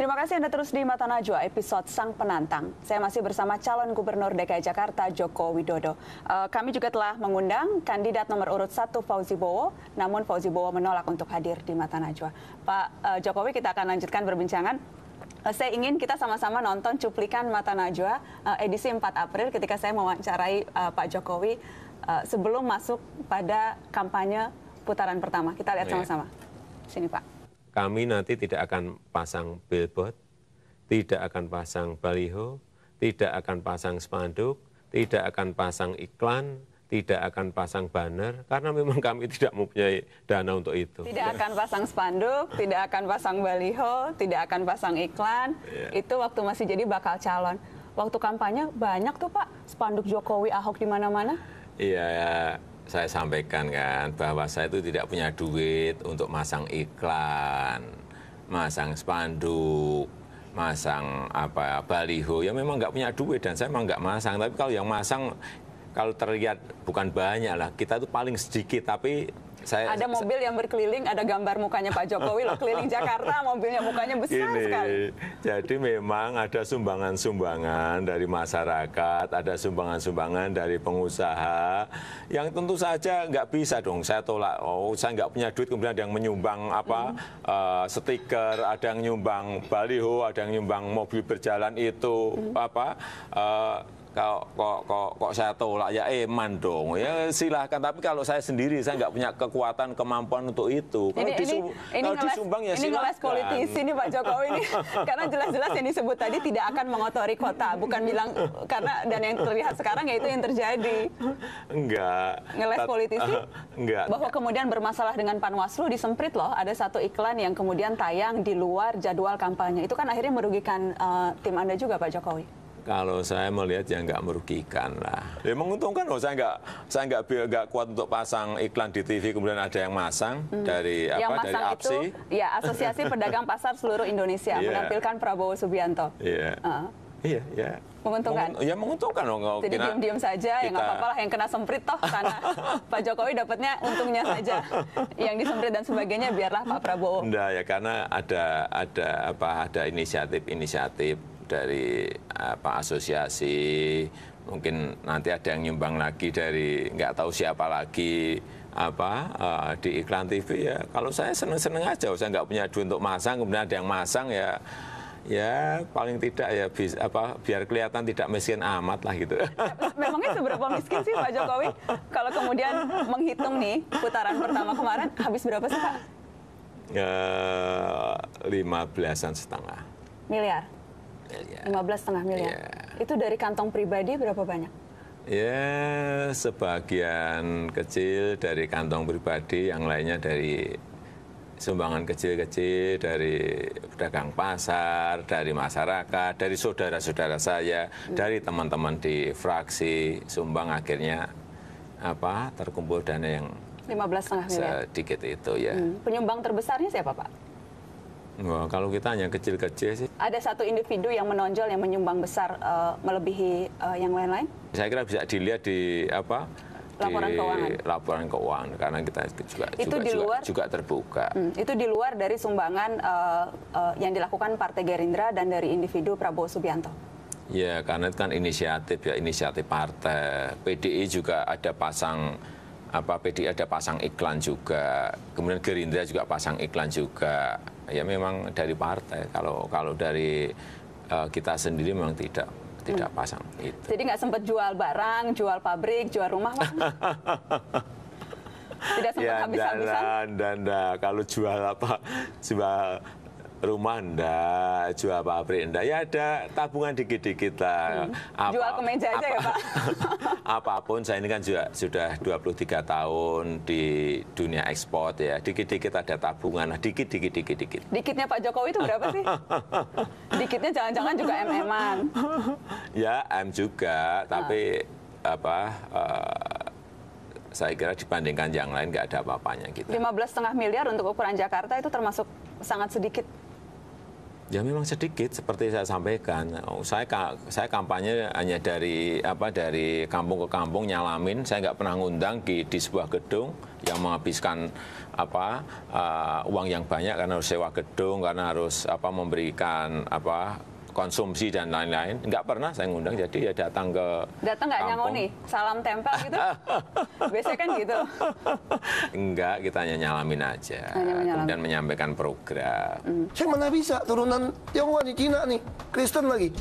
Terima kasih Anda terus di Mata Najwa, episode Sang Penantang. Saya masih bersama calon Gubernur DKI Jakarta, Joko Widodo. Kami juga telah mengundang kandidat nomor urut 1 Fauzi Bowo, namun Fauzi Bowo menolak untuk hadir di Mata Najwa. Pak Jokowi, kita akan lanjutkan perbincangan. Saya ingin kita sama-sama nonton cuplikan Mata Najwa edisi 4 April ketika saya mewawancarai Pak Jokowi sebelum masuk pada kampanye putaran pertama. Kita lihat sama-sama. Sini Pak. Kami nanti tidak akan pasang billboard, tidak akan pasang baliho, tidak akan pasang spanduk, tidak akan pasang iklan, tidak akan pasang banner, karena memang kami tidak mempunyai dana untuk itu. Tidak akan pasang spanduk, tidak akan pasang baliho, tidak akan pasang iklan. Itu waktu masih jadi bakal calon. Waktu kampanye banyak tuh Pak, spanduk Jokowi, Ahok di mana-mana. Iya, ya. Saya sampaikan kan bahwa saya itu tidak punya duit untuk masang iklan, masang spanduk, masang baliho. Ya memang nggak punya duit dan saya memang nggak masang. Tapi kalau yang masang, kalau terlihat bukan banyak lah, kita itu paling sedikit. Tapi ada mobil yang berkeliling, ada gambar mukanya Pak Jokowi loh, keliling Jakarta, mobilnya mukanya besar sekali. Jadi memang ada sumbangan-sumbangan dari masyarakat, ada sumbangan-sumbangan dari pengusaha, yang tentu saja nggak bisa dong saya tolak. Oh, saya nggak punya duit, kemudian ada yang menyumbang stiker, ada yang nyumbang baliho, ada yang nyumbang mobil berjalan itu kok saya tolak, ya eman dong, ya silahkan. Tapi kalau saya sendiri, saya nggak punya kekuatan, kemampuan untuk itu. Kalau disumbang ya silahkan. Ini ngeles politisi nih Pak Jokowi nih, karena jelas-jelas yang disebut tadi tidak akan mengotori kota, bukan bilang karena dan yang terlihat sekarang ya itu yang terjadi. Enggak. Ngeles politisi? Enggak. Bahwa kemudian bermasalah dengan Panwaslu disemprit loh, ada satu iklan yang kemudian tayang di luar jadwal kampanye. Itu kan akhirnya merugikan tim Anda juga Pak Jokowi. Kalau saya melihat ya nggak merugikan lah. Ya menguntungkan loh, saya nggak kuat untuk pasang iklan di TV kemudian ada yang masang dari dari APSI. Itu, ya Asosiasi Pedagang Pasar Seluruh Indonesia menampilkan Prabowo Subianto. Iya. Iya. Menguntungkan. Ya menguntungkan loh. Jadi diam-diam saja, ya nggak apa-apa lah yang kena semprit toh, karena Pak Jokowi dapatnya untungnya saja. Yang disemprit dan sebagainya biarlah Pak Prabowo. Enggak ya, karena ada inisiatif dari asosiasi, mungkin nanti ada yang nyumbang lagi dari nggak tahu siapa lagi di iklan TV. Ya kalau saya seneng aja, saya nggak punya duit untuk masang, kemudian ada yang masang ya paling tidak ya biar kelihatan tidak miskin amat lah gitu. Memangnya seberapa miskin sih Pak Jokowi? Kalau kemudian menghitung nih putaran pertama kemarin habis berapa sih Pak? 15,5 miliar. 15,5 miliar. Itu dari kantong pribadi berapa banyak? Ya sebagian kecil dari kantong pribadi, yang lainnya dari sumbangan kecil-kecil dari pedagang pasar, dari masyarakat, dari saudara-saudara saya, dari teman-teman di fraksi, sumbang akhirnya terkumpul dana yang 15,5 miliar. Sedikit itu ya. Penyumbang terbesarnya siapa Pak? Wah, kalau kita hanya kecil-kecil sih. Ada satu individu yang menonjol yang menyumbang besar melebihi yang lain-lain? Saya kira bisa dilihat di laporan keuangan karena kita juga terbuka. Itu di luar dari sumbangan yang dilakukan Partai Gerindra dan dari individu Prabowo Subianto. Ya, karena itu kan inisiatif partai. PDI juga ada pasang PDI ada pasang iklan juga, kemudian Gerindra juga pasang iklan juga. Ya memang dari partai. Kalau dari kita sendiri memang tidak pasang itu. Jadi nggak sempat jual barang, jual pabrik, jual rumah, Pak? Tidak sempat habis-habisan? Kalau jual rumah enggak, jual pabrik enggak, ya ada tabungan dikit-dikit lah. Jual ke meja aja ya Pak? Apapun, saya ini kan juga sudah 23 tahun di dunia ekspor ya, dikit-dikit ada tabungan, dikit. Dikitnya Pak Jokowi itu berapa sih? Dikitnya jangan-jangan juga MM-an? Ya, M juga, tapi saya kira dibandingkan yang lain nggak ada apa-apanya gitu. 15,5 miliar untuk ukuran Jakarta itu termasuk sangat sedikit. Ya memang sedikit seperti saya sampaikan. Saya kampanye hanya dari kampung ke kampung nyalamin. Saya nggak pernah ngundang di sebuah gedung yang menghabiskan uang yang banyak karena harus sewa gedung, karena harus memberikan konsumsi dan lain-lain. Nggak pernah saya ngundang, jadi ya datang nggak nyamoni, salam tempel gitu. Biasanya kan gitu. Enggak, kita hanya nyalamin aja. Kemudian menyampaikan program. Saya mana bisa turunan Tionghoa nih, Cina nih, Kristen lagi.